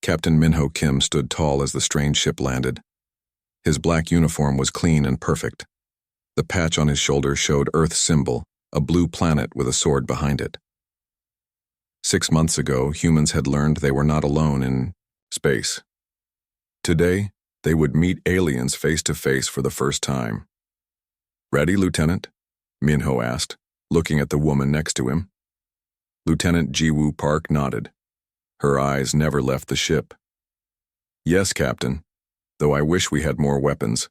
Captain Minho Kim stood tall as the strange ship landed. His black uniform was clean and perfect. The patch on his shoulder showed Earth's symbol, a blue planet with a sword behind it. 6 months ago, humans had learned they were not alone in space. Today, they would meet aliens face to face for the first time. "Ready, Lieutenant?" Minho asked, looking at the woman next to him. Lieutenant Jiwoo Park nodded. Her eyes never left the ship. "Yes, Captain, though I wish we had more weapons."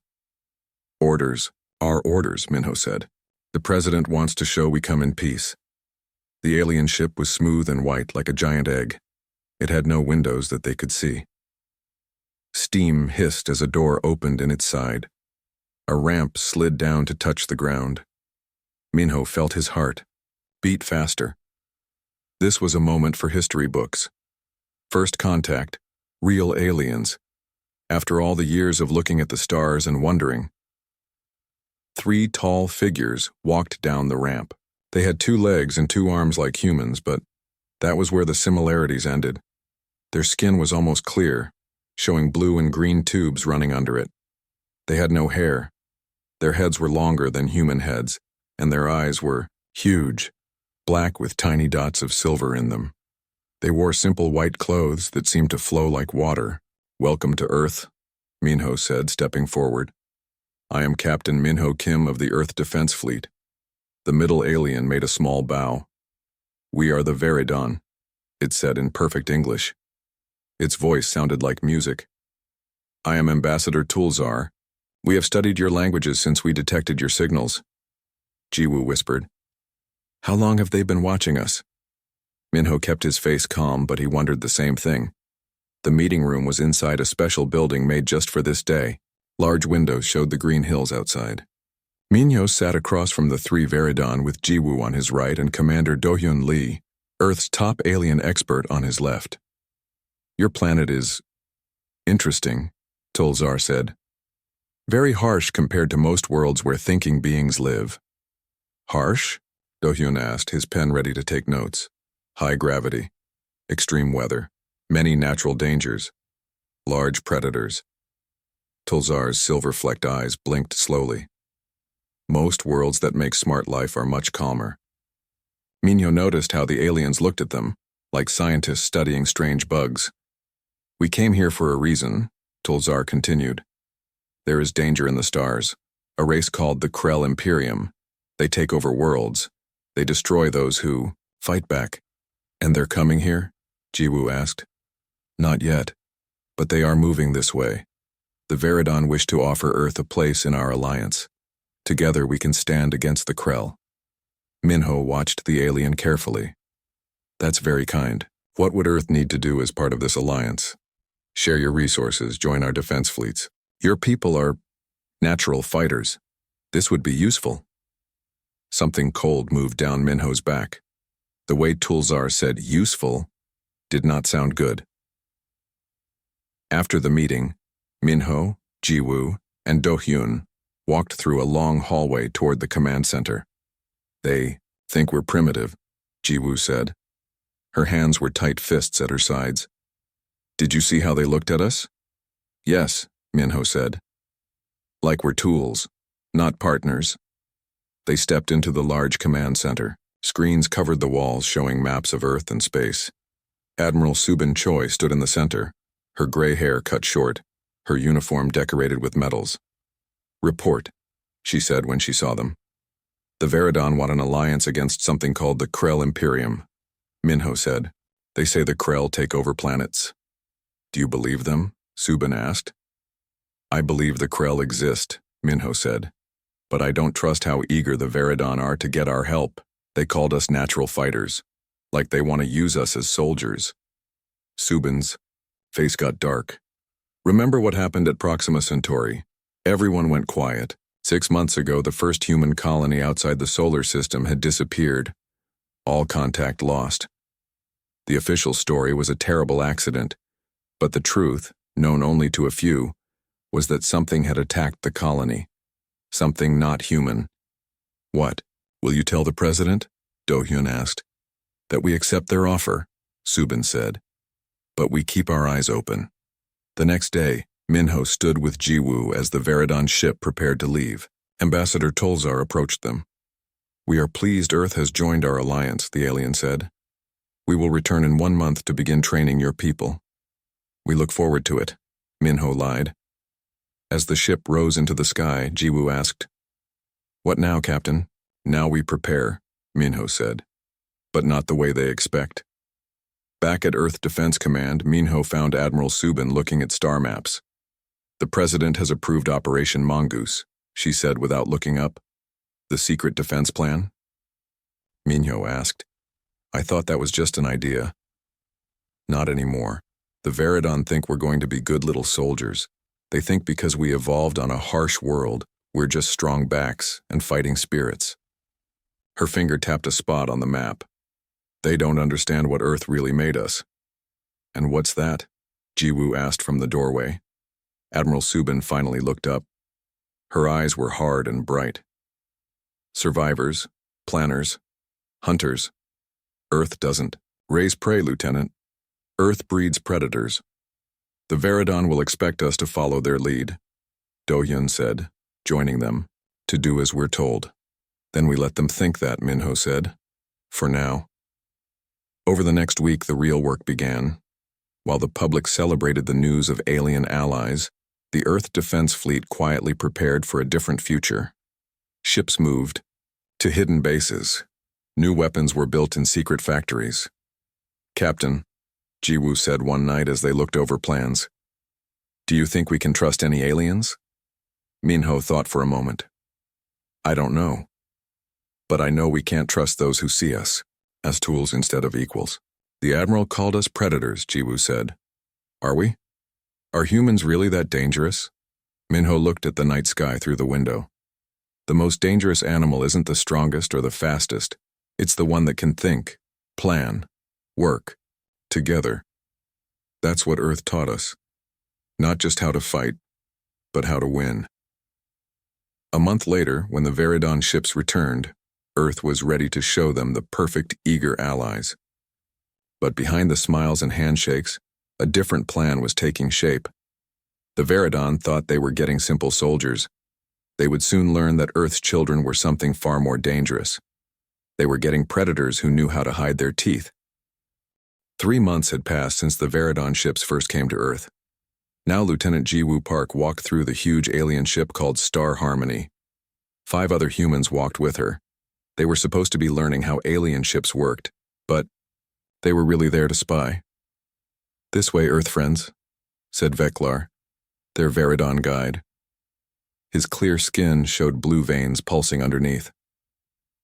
"Orders are orders," Minho said. "The President wants to show we come in peace." The alien ship was smooth and white like a giant egg. It had no windows that they could see. Steam hissed as a door opened in its side. A ramp slid down to touch the ground. Minho felt his heart beat faster. This was a moment for history books. First contact, real aliens. After all the years of looking at the stars and wondering. 3 tall figures walked down the ramp. They had 2 legs and 2 arms like humans, but that was where the similarities ended. Their skin was almost clear, showing blue and green tubes running under it. They had no hair. Their heads were longer than human heads, and their eyes were huge, black with tiny dots of silver in them. They wore simple white clothes that seemed to flow like water. "Welcome to Earth," Minho said, stepping forward. "I am Captain Minho Kim of the Earth Defense Fleet." The middle alien made a small bow. "We are the Veridon," it said in perfect English. Its voice sounded like music. "I am Ambassador Tulzar. We have studied your languages since we detected your signals." Jiwoo whispered. "How long have they been watching us?" Minho kept his face calm, but he wondered the same thing. The meeting room was inside a special building made just for this day. Large windows showed the green hills outside. Minho sat across from the 3 Veridon with Jiwoo on his right and Commander Do-hyun Lee, Earth's top alien expert, on his left. "Your planet is interesting," Tulzar said. "Very harsh compared to most worlds where thinking beings live." "Harsh?" Do-hyun asked, his pen ready to take notes. "High gravity, extreme weather, many natural dangers, large predators." Tulzar's silver-flecked eyes blinked slowly. "Most worlds that make smart life are much calmer." Minho noticed how the aliens looked at them, like scientists studying strange bugs. "We came here for a reason," Tulzar continued. "There is danger in the stars, a race called the Krell Imperium. They take over worlds. They destroy those who fight back." "And they're coming here?" Jiwoo asked. "Not yet, but they are moving this way. The Veridon wish to offer Earth a place in our alliance. Together we can stand against the Krell." Minho watched the alien carefully. "That's very kind. What would Earth need to do as part of this alliance?" "Share your resources, join our defense fleets. Your people are natural fighters. This would be useful." Something cold moved down Minho's back. The way Tulzar said useful did not sound good. After the meeting, Minho, Jiwoo, and Do-hyun walked through a long hallway toward the command center. "They think we're primitive," Jiwoo said. Her hands were tight fists at her sides. "Did you see how they looked at us?" "Yes," Minho said. "Like we're tools, not partners." They stepped into the large command center. Screens covered the walls showing maps of Earth and space. Admiral Subin Choi stood in the center, her gray hair cut short, her uniform decorated with medals. "Report," she said when she saw them. "The Veridon want an alliance against something called the Krell Imperium," Minho said. "They say the Krell take over planets." "Do you believe them?" Subin asked. "I believe the Krell exist," Minho said. "But I don't trust how eager the Veridon are to get our help. They called us natural fighters, like they want to use us as soldiers." Subin's face got dark. "Remember what happened at Proxima Centauri? Everyone went quiet. 6 months ago, the first human colony outside the solar system had disappeared. All contact lost. The official story was a terrible accident, but the truth, known only to a few, was that something had attacked the colony. Something not human." "What? Will you tell the president?" Do-hyun asked. "That we accept their offer," Subin said. but we keep our eyes open. The next day, Minho stood with Jiwoo as the Veridon ship prepared to leave. Ambassador Tolzar approached them. "We are pleased Earth has joined our alliance," the alien said. "We will return in 1 month to begin training your people." "We look forward to it," Minho lied. As the ship rose into the sky, Jiwoo asked, "What now, Captain?" "Now we prepare," Minho said, "but not the way they expect." Back at Earth Defense Command, Minho found Admiral Subin looking at star maps. "The President has approved Operation Mongoose," she said without looking up. "The secret defense plan?" Minho asked. "I thought that was just an idea." "Not anymore. The Veridon think we're going to be good little soldiers. They think because we evolved on a harsh world, we're just strong backs and fighting spirits." Her finger tapped a spot on the map. "They don't understand what Earth really made us." "And what's that?" Jiwoo asked from the doorway. Admiral Subin finally looked up. Her eyes were hard and bright. "Survivors, planners, hunters. Earth doesn't raise prey, Lieutenant. Earth breeds predators. The Veridon will expect us to follow their lead," Do-hyun said, joining them, "to do as we're told." "Then we let them think that," Minho said. "For now." Over the next week, the real work began. While the public celebrated the news of alien allies, the Earth Defense Fleet quietly prepared for a different future. Ships moved to hidden bases. New weapons were built in secret factories. "Captain," Jiwoo said one night as they looked over plans, "do you think we can trust any aliens?" Minho thought for a moment. "I don't know. But I know we can't trust those who see us as tools instead of equals." "The Admiral called us predators," Jiwoo said. "Are we? Are humans really that dangerous?" Minho looked at the night sky through the window. "The most dangerous animal isn't the strongest or the fastest. It's the one that can think, plan, work, together. That's what Earth taught us. Not just how to fight, but how to win." A month later, when the Veridon ships returned, Earth was ready to show them the perfect, eager allies. But behind the smiles and handshakes, a different plan was taking shape. The Veridon thought they were getting simple soldiers. They would soon learn that Earth's children were something far more dangerous. They were getting predators who knew how to hide their teeth. 3 months had passed since the Veridon ships first came to Earth. Now Lieutenant Jiwoo Park walked through the huge alien ship called Star Harmony. 5 other humans walked with her. They were supposed to be learning how alien ships worked, but they were really there to spy. "This way, Earth friends," said Veklar, their Veridon guide. His clear skin showed blue veins pulsing underneath.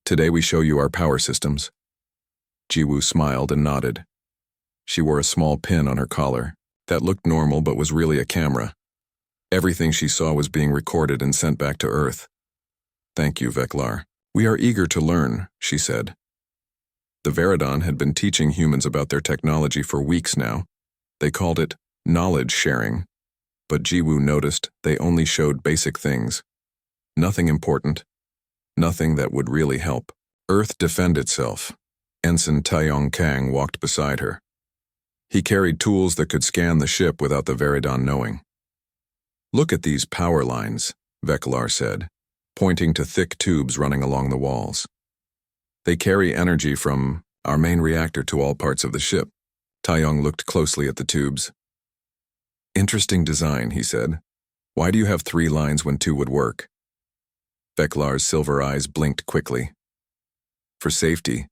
"Today we show you our power systems." Jiwoo smiled and nodded. She wore a small pin on her collar that looked normal but was really a camera. Everything she saw was being recorded and sent back to Earth. "Thank you, Veklar. We are eager to learn," she said. The Veridon had been teaching humans about their technology for weeks now. They called it knowledge sharing. But Jiwoo noticed they only showed basic things. Nothing important. Nothing that would really help. Earth defend itself. Ensign Taeyong Kang walked beside her. He carried tools that could scan the ship without the Veridon knowing. "Look at these power lines," Veklar said, pointing to thick tubes running along the walls. "They carry energy from our main reactor to all parts of the ship." Taeyong looked closely at the tubes. "Interesting design," he said. "Why do you have 3 lines when 2 would work?" Veklar's silver eyes blinked quickly. "For safety.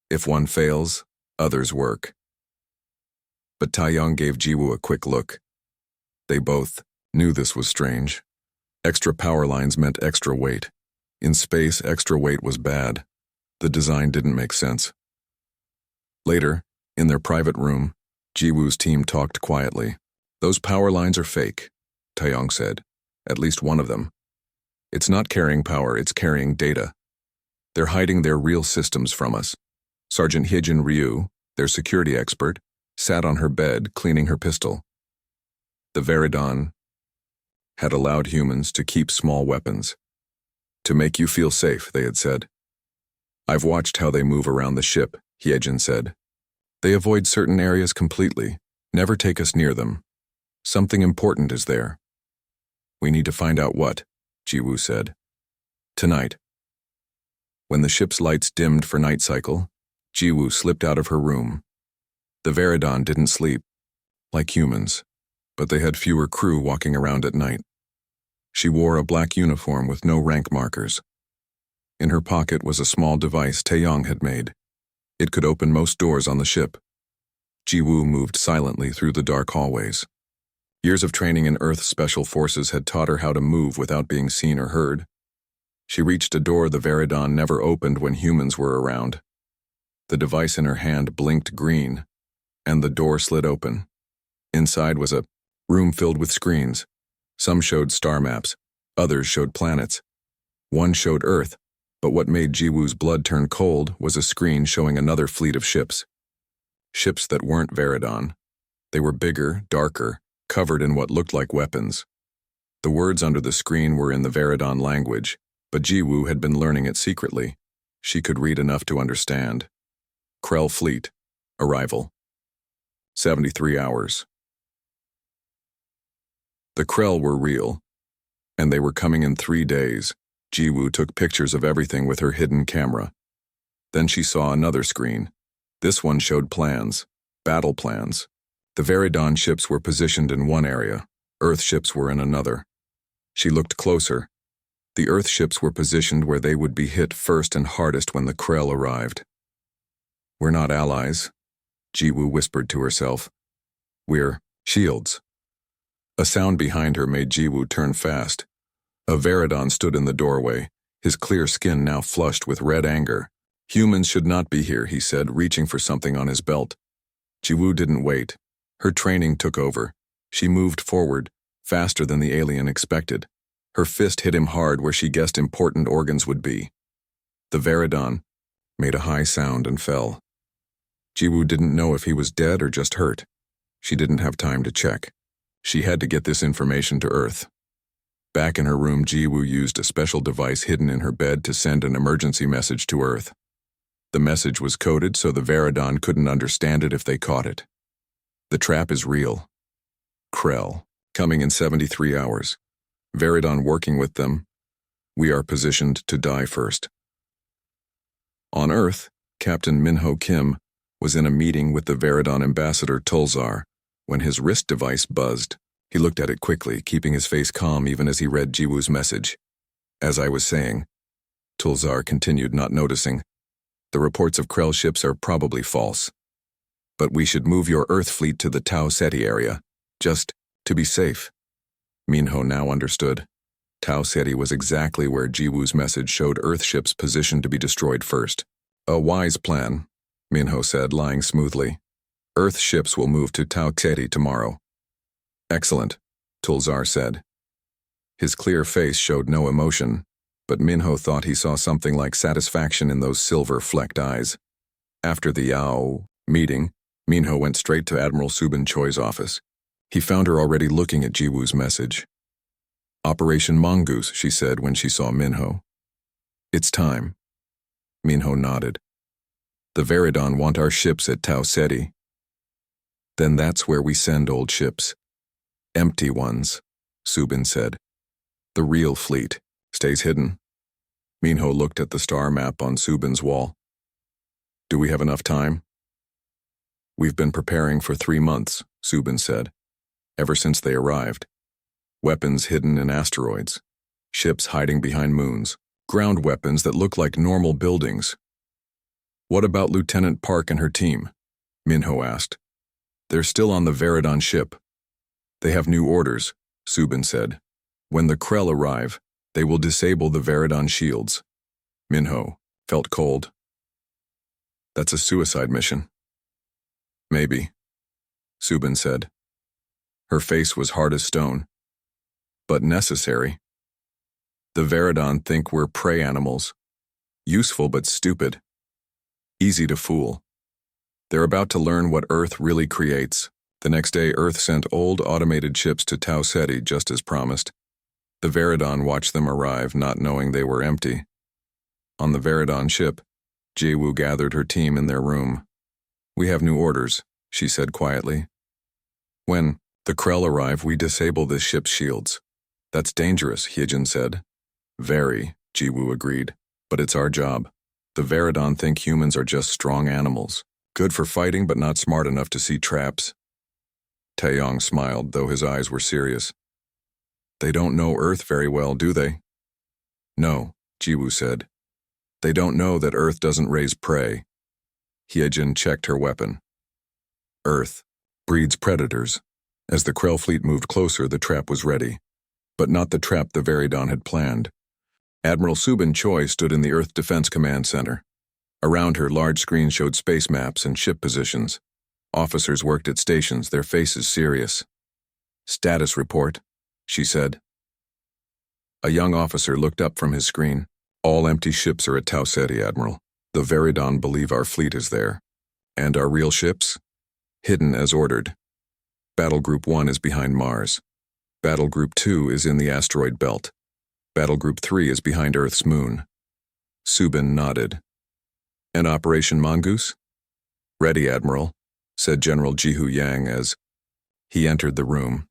If one fails, others work." But Taeyong gave Jiwoo a quick look. They both knew this was strange. Extra power lines meant extra weight. In space, extra weight was bad. The design didn't make sense. Later, in their private room, Jiwoo's team talked quietly. "Those power lines are fake," Taeyong said. "At least one of them. It's not carrying power, it's carrying data. They're hiding their real systems from us." Sergeant Hyejin Ryu, their security expert, sat on her bed cleaning her pistol. The Veridon had allowed humans to keep small weapons. "To make you feel safe," they had said. "I've watched how they move around the ship," Hyejin said. "They avoid certain areas completely. Never take us near them. Something important is there. We need to find out what, Jiwoo said. Tonight. When the ship's lights dimmed for night cycle, Jiwoo slipped out of her room. The Veridon didn't sleep, like humans, but they had fewer crew walking around at night. She wore a black uniform with no rank markers. In her pocket was a small device Taeyong had made. It could open most doors on the ship. Jiwoo moved silently through the dark hallways. Years of training in Earth Special Forces had taught her how to move without being seen or heard. She reached a door the Veridon never opened when humans were around. The device in her hand blinked green, and the door slid open. Inside was a room filled with screens. Some showed star maps, others showed planets. One showed Earth, but what made Jiwoo's blood turn cold was a screen showing another fleet of ships. Ships that weren't Veridon. They were bigger, darker, covered in what looked like weapons. The words under the screen were in the Veridon language, but Jiwoo had been learning it secretly. She could read enough to understand. Krell Fleet. Arrival. 73 hours. The Krell were real, and they were coming in 3 days. Jiwoo took pictures of everything with her hidden camera. Then she saw another screen. This one showed plans, battle plans. The Veridon ships were positioned in one area, Earth ships were in another. She looked closer. The Earth ships were positioned where they would be hit first and hardest when the Krell arrived. We're not allies, Jiwoo whispered to herself. We're shields. A sound behind her made Jiwoo turn fast. A Veridon stood in the doorway, his clear skin now flushed with red anger. Humans should not be here, he said, reaching for something on his belt. Jiwoo didn't wait. Her training took over. She moved forward, faster than the alien expected. Her fist hit him hard where she guessed important organs would be. The Veridon made a high sound and fell. Jiwoo didn't know if he was dead or just hurt. She didn't have time to check. She had to get this information to Earth. Back in her room, Jiwoo used a special device hidden in her bed to send an emergency message to Earth. The message was coded so the Veridon couldn't understand it if they caught it. The trap is real. Krell, coming in 73 hours. Veridon working with them. We are positioned to die first. On Earth, Captain Minho Kim was in a meeting with the Veridon ambassador Tulzar when his wrist device buzzed. He looked at it quickly, keeping his face calm even as he read Jiwoo's message. As I was saying, Tulzar continued, not noticing, the reports of Krell ships are probably false. But we should move your Earth fleet to the Tau Ceti area, just to be safe. Minho now understood. Tau Ceti was exactly where Jiwoo's message showed Earth ships positioned to be destroyed first. A wise plan, Minho said, lying smoothly. Earth ships will move to Tau Ceti tomorrow. Excellent, Tulzar said. His clear face showed no emotion, but Minho thought he saw something like satisfaction in those silver-flecked eyes. After the Yao meeting, Minho went straight to Admiral Subin Choi's office. He found her already looking at Jiwoo's message. Operation Mongoose, she said when she saw Minho. It's time. Minho nodded. The Veridon want our ships at Tau Ceti. Then that's where we send old ships. Empty ones, Subin said. The real fleet stays hidden. Minho looked at the star map on Subin's wall. Do we have enough time? We've been preparing for 3 months, Subin said, ever since they arrived. Weapons hidden in asteroids, ships hiding behind moons, ground weapons that look like normal buildings. What about Lieutenant Park and her team? Minho asked. They're still on the Veridon ship. They have new orders, Subin said. When the Krell arrive, they will disable the Veridon shields. Minho felt cold. That's a suicide mission. Maybe, Subin said. Her face was hard as stone. But necessary. The Veridon think we're prey animals. Useful but stupid. Easy to fool. They're about to learn what Earth really creates. The next day, Earth sent old automated ships to Tau Ceti just as promised. The Veridon watched them arrive, not knowing they were empty. On the Veridon ship, Jiwoo gathered her team in their room. We have new orders, she said quietly. When the Krell arrive, we disable this ship's shields. That's dangerous, Hyejin said. Very, Jiwoo agreed. But it's our job. The Veridon think humans are just strong animals. Good for fighting, but not smart enough to see traps. Taeyong smiled, though his eyes were serious. They don't know Earth very well, do they? No, Jiwoo said. They don't know that Earth doesn't raise prey. Hyejin checked her weapon. Earth breeds predators. As the Krell fleet moved closer, the trap was ready. But not the trap the Veridon had planned. Admiral Subin Choi stood in the Earth Defense Command Center. Around her, large screens showed space maps and ship positions. Officers worked at stations, their faces serious. Status report, she said. A young officer looked up from his screen. All empty ships are at Tau Ceti, Admiral. The Veridon believe our fleet is there. And our real ships? Hidden as ordered. Battle Group 1 is behind Mars. Battle Group 2 is in the asteroid belt. Battle Group 3 is behind Earth's moon. Subin nodded. And Operation Mongoose? Ready, Admiral, said General Jihu Yang as he entered the room.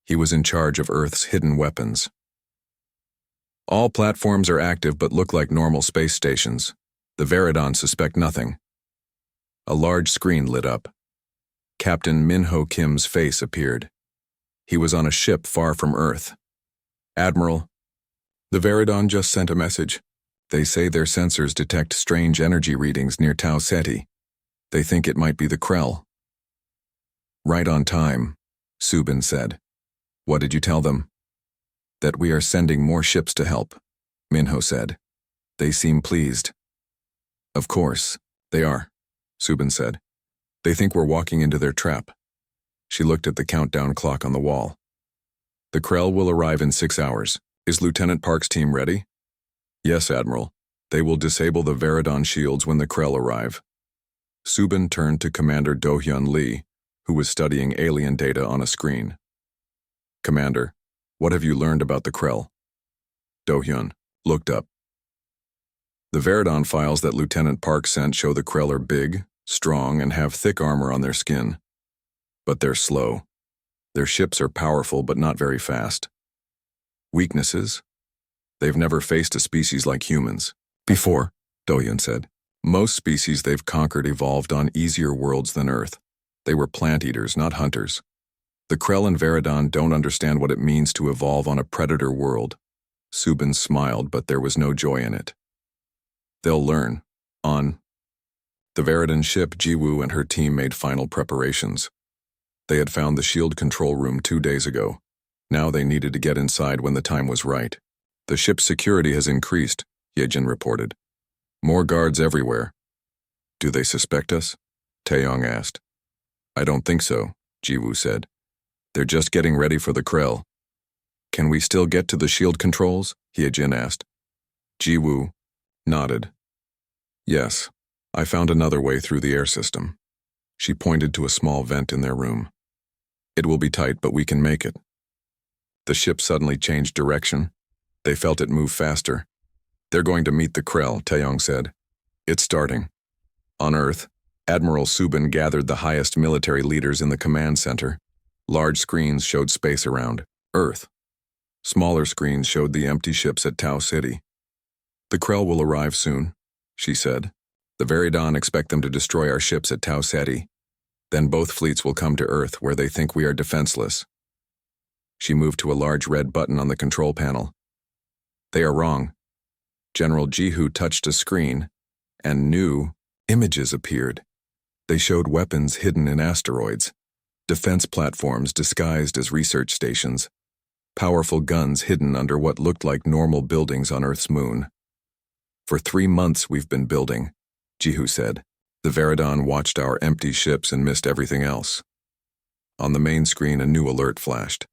He was in charge of Earth's hidden weapons. All platforms are active but look like normal space stations. The Veridon suspect nothing. A large screen lit up. Captain Min-ho Kim's face appeared. He was on a ship far from Earth. Admiral, the Veridon just sent a message. They say their sensors detect strange energy readings near Tau Ceti. They think it might be the Krell. Right on time, Subin said. What did you tell them? That we are sending more ships to help, Min-ho said. They seem pleased. Of course, they are, Subin said. They think we're walking into their trap. She looked at the countdown clock on the wall. The Krell will arrive in 6 hours. Is Lieutenant Park's team ready? Yes, Admiral. They will disable the Veridon shields when the Krell arrive. Subin turned to Commander Do-hyun Lee, who was studying alien data on a screen. Commander, what have you learned about the Krell? Do-hyun looked up. The Veridon files that Lieutenant Park sent show the Krell are big, strong, and have thick armor on their skin. But they're slow. Their ships are powerful but not very fast. Weaknesses? They've never faced a species like humans. Before, Do-hyun said. Most species they've conquered evolved on easier worlds than Earth. They were plant-eaters, not hunters. The Krell and Veridon don't understand what it means to evolve on a predator world. Subin smiled, but there was no joy in it. They'll learn. On the Veridon ship, Jiwoo and her team made final preparations. They had found the shield control room 2 days ago. Now they needed to get inside when the time was right. The ship's security has increased, Hyejin reported. More guards everywhere. Do they suspect us? Taeyong asked. I don't think so, Jiwoo said. They're just getting ready for the Krell. Can we still get to the shield controls? Hyejin asked. Jiwoo nodded. Yes, I found another way through the air system. She pointed to a small vent in their room. It will be tight, but we can make it. The ship suddenly changed direction. They felt it move faster. They're going to meet the Krell, Taeyong said. It's starting. On Earth, Admiral Subin gathered the highest military leaders in the command center. Large screens showed space around Earth. Smaller screens showed the empty ships at Tau Ceti. The Krell will arrive soon, she said. The Veridon expect them to destroy our ships at Tau Ceti. Then both fleets will come to Earth, where they think we are defenseless. She moved to a large red button on the control panel. They are wrong. General Jihu touched a screen, and new images appeared. They showed weapons hidden in asteroids, defense platforms disguised as research stations, powerful guns hidden under what looked like normal buildings on Earth's moon. For 3 months we've been building, Jihu said. The Veridon watched our empty ships and missed everything else. On the main screen, a new alert flashed.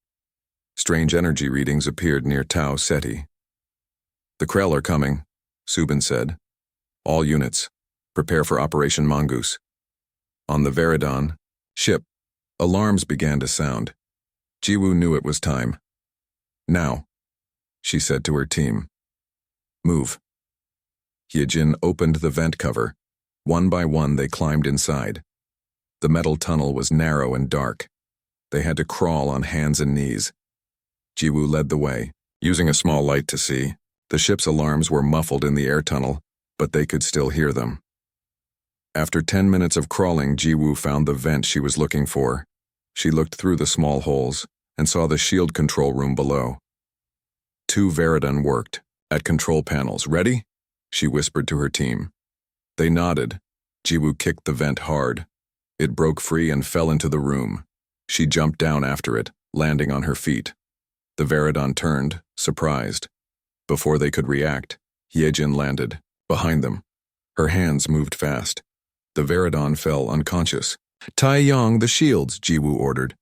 Strange energy readings appeared near Tau Ceti. The Krell are coming, Subin said. All units, prepare for Operation Mongoose. On the Veridon ship, alarms began to sound. Jiwoo knew it was time. Now, she said to her team. Move. Hyejin opened the vent cover. One by one they climbed inside. The metal tunnel was narrow and dark. They had to crawl on hands and knees. Jiwoo led the way, using a small light to see. The ship's alarms were muffled in the air tunnel, but they could still hear them. After 10 minutes of crawling, Jiwoo found the vent she was looking for. She looked through the small holes and saw the shield control room below. 2 Veridon worked, at control panels. Ready? She whispered to her team. They nodded. Jiwoo kicked the vent hard. It broke free and fell into the room. She jumped down after it, landing on her feet. The Veridon turned, surprised. Before they could react, Hyejin landed, behind them. Her hands moved fast. The Veridon fell unconscious. "Taeyong, the shields," Jiwoo ordered.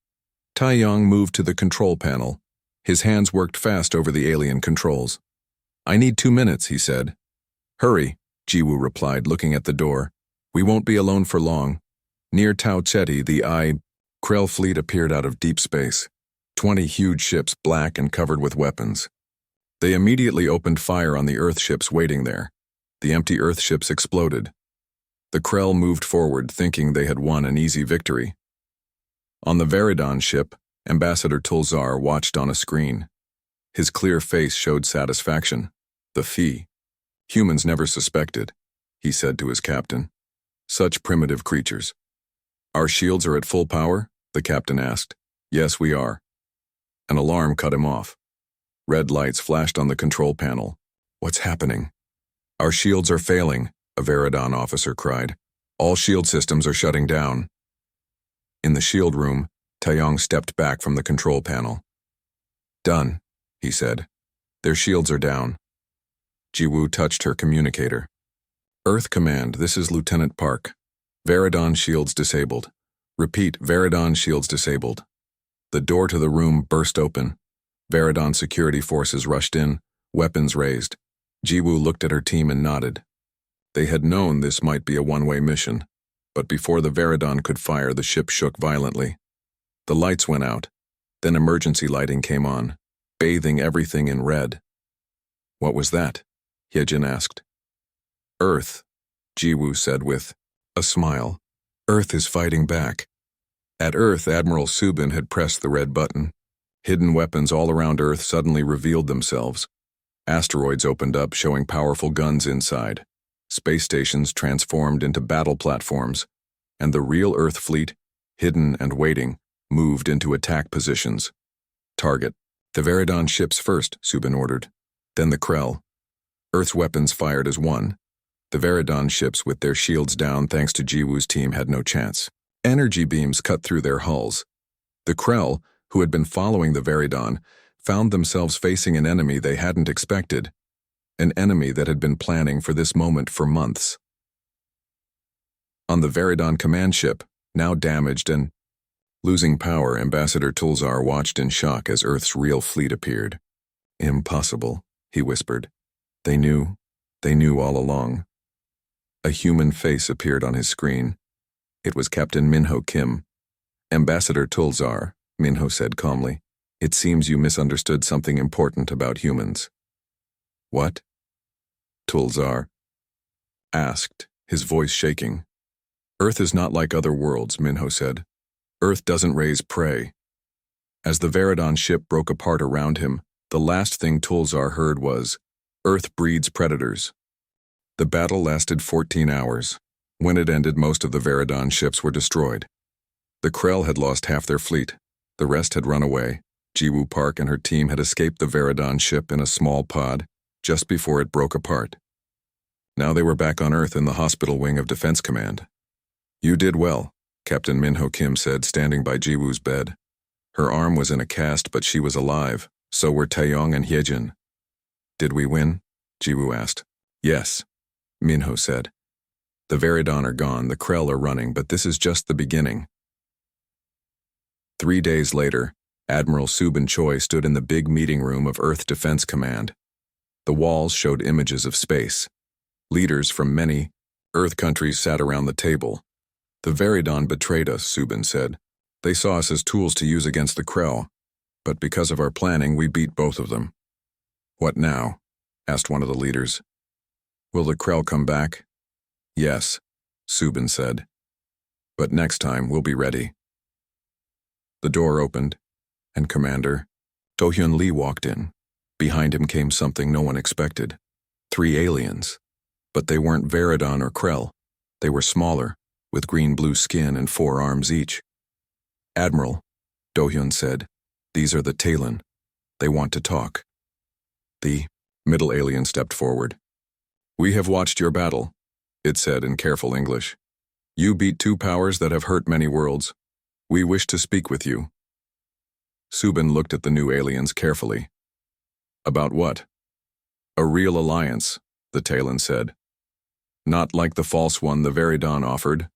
Taeyong moved to the control panel. His hands worked fast over the alien controls. "I need 2 minutes," he said. "Hurry," Jiwoo replied, looking at the door. "We won't be alone for long." Near Tao Cheti, the Krell fleet appeared out of deep space. 20 huge ships, black and covered with weapons. They immediately opened fire on the Earth ships waiting there. The empty Earth ships exploded. The Krell moved forward, thinking they had won an easy victory. On the Veridon ship, Ambassador Tulzar watched on a screen. His clear face showed satisfaction. "The fee. Humans never suspected," he said to his captain. "Such primitive creatures." "Our shields are at full power?" the captain asked. "Yes, we are." An alarm cut him off. Red lights flashed on the control panel. "What's happening?" "Our shields are failing," a Veridon officer cried. "All shield systems are shutting down." In the shield room, Taeyong stepped back from the control panel. "Done," he said. "Their shields are down." Jiwoo touched her communicator. "Earth Command, this is Lieutenant Park. Veridon shields disabled. Repeat, Veridon shields disabled." The door to the room burst open. Veridon security forces rushed in, weapons raised. Jiwoo looked at her team and nodded. They had known this might be a one-way mission, but before the Veridon could fire, the ship shook violently. The lights went out, then emergency lighting came on, bathing everything in red. "What was that?" Hyejin asked. "Earth," Jiwoo said with a smile. "Earth is fighting back." At Earth, Admiral Subin had pressed the red button. Hidden weapons all around Earth suddenly revealed themselves. Asteroids opened up, showing powerful guns inside. Space stations transformed into battle platforms, and the real Earth fleet, hidden and waiting, moved into attack positions. "Target the Veridon ships first," Subin ordered. Then the Krell. Earth's weapons fired as one. The Veridon ships, with their shields down thanks to Jiwoo's team, had no chance. Energy beams cut through their hulls. The Krell, who had been following the Veridon, found themselves facing an enemy they hadn't expected. An enemy that had been planning for this moment for months. On the Veridon command ship, now damaged and losing power, Ambassador Tulzar watched in shock as Earth's real fleet appeared. "Impossible," he whispered. They knew all along." A human face appeared on his screen. It was Captain Minho Kim. "Ambassador Tulzar," Minho said calmly, "it seems you misunderstood something important about humans." "What?" Tulzar asked, his voice shaking. "Earth is not like other worlds," Minho said. "Earth doesn't raise prey." As the Veridon ship broke apart around him, the last thing Tulzar heard was, "Earth breeds predators." The battle lasted 14 hours. When it ended, most of the Veridon ships were destroyed. The Krell had lost half their fleet. The rest had run away. Jiwoo Park and her team had escaped the Veridon ship in a small pod just before it broke apart. Now they were back on Earth in the hospital wing of Defense Command. "You did well," Captain Minho Kim said, standing by Jiwoo's bed. Her arm was in a cast, but she was alive. So were Taeyong and Hyejin. "Did we win?" Jiwoo asked. "Yes," Minho said. "The Veridon are gone, the Krell are running, but this is just the beginning." 3 days later, Admiral Subin Choi stood in the big meeting room of Earth Defense Command. The walls showed images of space. Leaders from many Earth countries sat around the table. "The Veridon betrayed us," Subin said. "They saw us as tools to use against the Krell, but because of our planning, we beat both of them." "What now?" asked one of the leaders. "Will the Krell come back?" "Yes," Subin said. "But next time we'll be ready." The door opened, and Commander Do-hyun Lee walked in. Behind him came something no one expected. 3 aliens. But they weren't Veridon or Krell. They were smaller, with green-blue skin and 4 arms each. "Admiral," Do-hyun said, "these are the Talon. They want to talk." The middle alien stepped forward. "We have watched your battle," it said in careful English. "You beat 2 powers that have hurt many worlds. We wish to speak with you." Subin looked at the new aliens carefully. "About what?" "A real alliance," the Talon said. "Not like the false one the Veridon offered."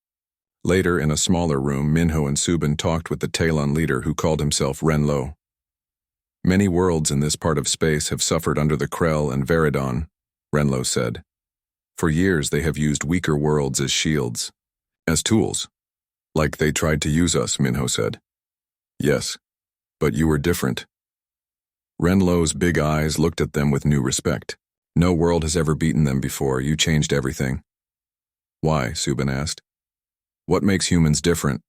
Later, in a smaller room, Minho and Subin talked with the Talon leader who called himself Renlo. "Many worlds in this part of space have suffered under the Krell and Veridon," Renlo said. "For years they have used weaker worlds as shields, as tools. Like they tried to use us," Minho said. "Yes, but you were different." Renlo's big eyes looked at them with new respect. "No world has ever beaten them before. You changed everything." "Why?" Subin asked. "What makes humans different?"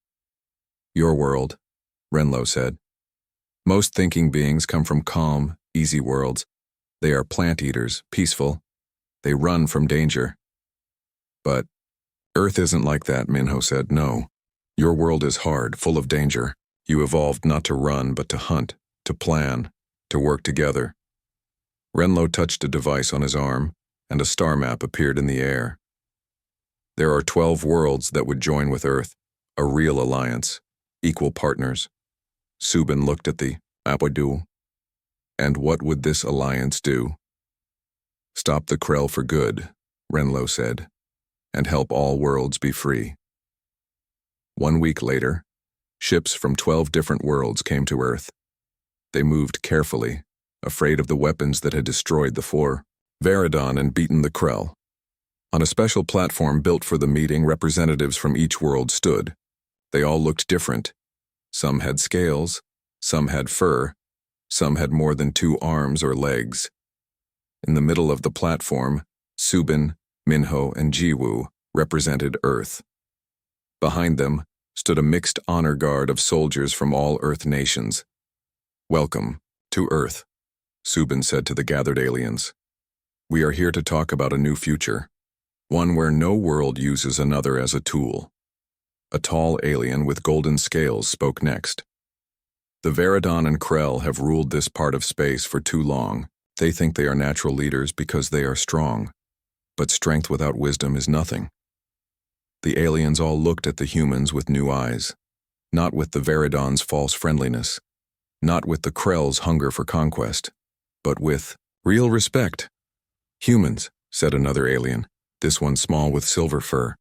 "Your world," Renlo said. "Most thinking beings come from calm, easy worlds. They are plant-eaters, peaceful. They run from danger." "But Earth isn't like that," Minho said. "No. Your world is hard, full of danger. You evolved not to run, but to hunt, to plan, to work together." Renlo touched a device on his arm, and a star map appeared in the air. "There are 12 worlds that would join with Earth, a real alliance, equal partners." Subin looked at the Apodu. "And what would this alliance do?" "Stop the Krell for good," Renlo said, "and help all worlds be free." 1 week later, ships from 12 different worlds came to Earth. They moved carefully, afraid of the weapons that had destroyed the 4 Veridon and beaten the Krell. On a special platform built for the meeting, representatives from each world stood. They all looked different. Some had scales, some had fur, some had more than 2 arms or legs. In the middle of the platform, Subin, Minho, and Jiwoo represented Earth. Behind them stood a mixed honor guard of soldiers from all Earth nations. "Welcome to Earth," Subin said to the gathered aliens. "We are here to talk about a new future, one where no world uses another as a tool." A tall alien with golden scales spoke next. "The Veridon and Krell have ruled this part of space for too long. They think they are natural leaders because they are strong. But strength without wisdom is nothing." The aliens all looked at the humans with new eyes, not with the Veridon's false friendliness, not with the Krell's hunger for conquest, but with real respect. "Humans," said another alien, this one small with silver fur,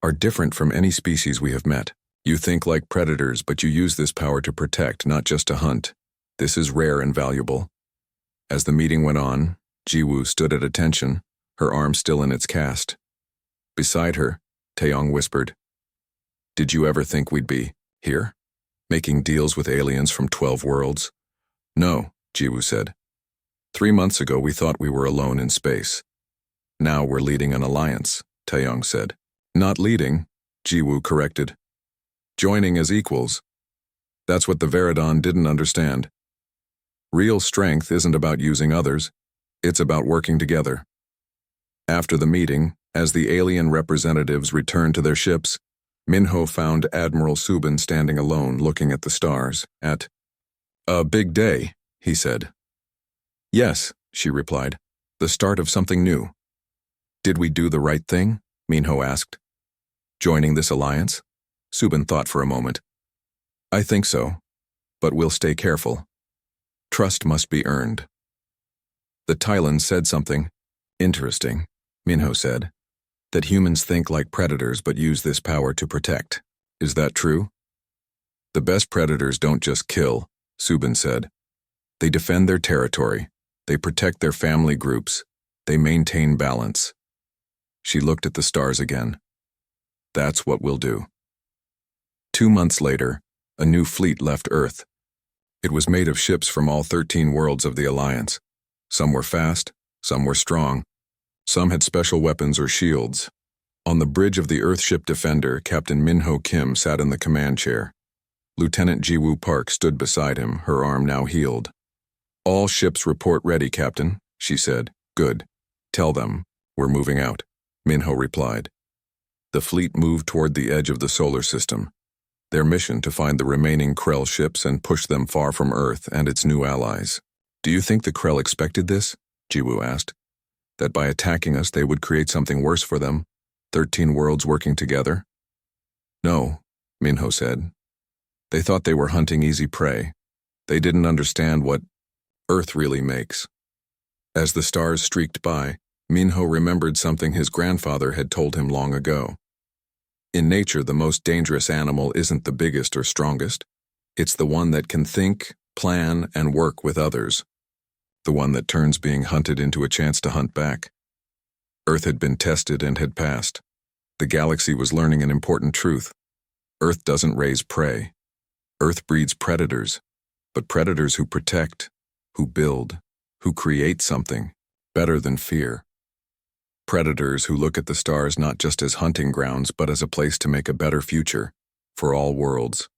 "are different from any species we have met. You think like predators, but you use this power to protect, not just to hunt. This is rare and valuable." As the meeting went on, Jiwoo stood at attention, her arm still in its cast. Beside her, Taeyong whispered, "Did you ever think we'd be here, making deals with aliens from 12 worlds?" "No," Jiwoo said. 3 months ago we thought we were alone in space. Now we're leading an alliance," Taeyong said. "Not leading," Jiwoo corrected. "Joining as equals. That's what the Veridon didn't understand. Real strength isn't about using others, it's about working together." After the meeting, as the alien representatives returned to their ships, Minho found Admiral Subin standing alone looking at the stars. "A big day," he said. "Yes," she replied, "the start of something new." "Did we do the right thing?" Minho asked. "Joining this alliance?" Subin thought for a moment. "I think so, but we'll stay careful. Trust must be earned." The Tylan said something interesting, Minho said, "that humans think like predators but use this power to protect. Is that true?" "The best predators don't just kill," Subin said. "They defend their territory, they protect their family groups, they maintain balance." She looked at the stars again. "That's what we'll do." 2 months later, a new fleet left Earth. It was made of ships from all 13 worlds of the Alliance. Some were fast, some were strong. Some had special weapons or shields. On the bridge of the Earthship Defender, Captain Minho Kim sat in the command chair. Lieutenant Jiwoo Park stood beside him, her arm now healed. "All ships report ready, Captain," she said. "Good. Tell them, we're moving out," Minho replied. The fleet moved toward the edge of the solar system, their mission to find the remaining Krell ships and push them far from Earth and its new allies. "Do you think the Krell expected this?" Jiwoo asked. "That by attacking us they would create something worse for them? 13 worlds working together?" "No," Minho said. "They thought they were hunting easy prey. They didn't understand what Earth really makes." As the stars streaked by, Minho remembered something his grandfather had told him long ago. In nature, the most dangerous animal isn't the biggest or strongest. It's the one that can think, plan, and work with others. The one that turns being hunted into a chance to hunt back. Earth had been tested and had passed. The galaxy was learning an important truth. Earth doesn't raise prey. Earth breeds predators, but predators who protect, who build, who create something better than fear. Predators who look at the stars not just as hunting grounds but as a place to make a better future for all worlds.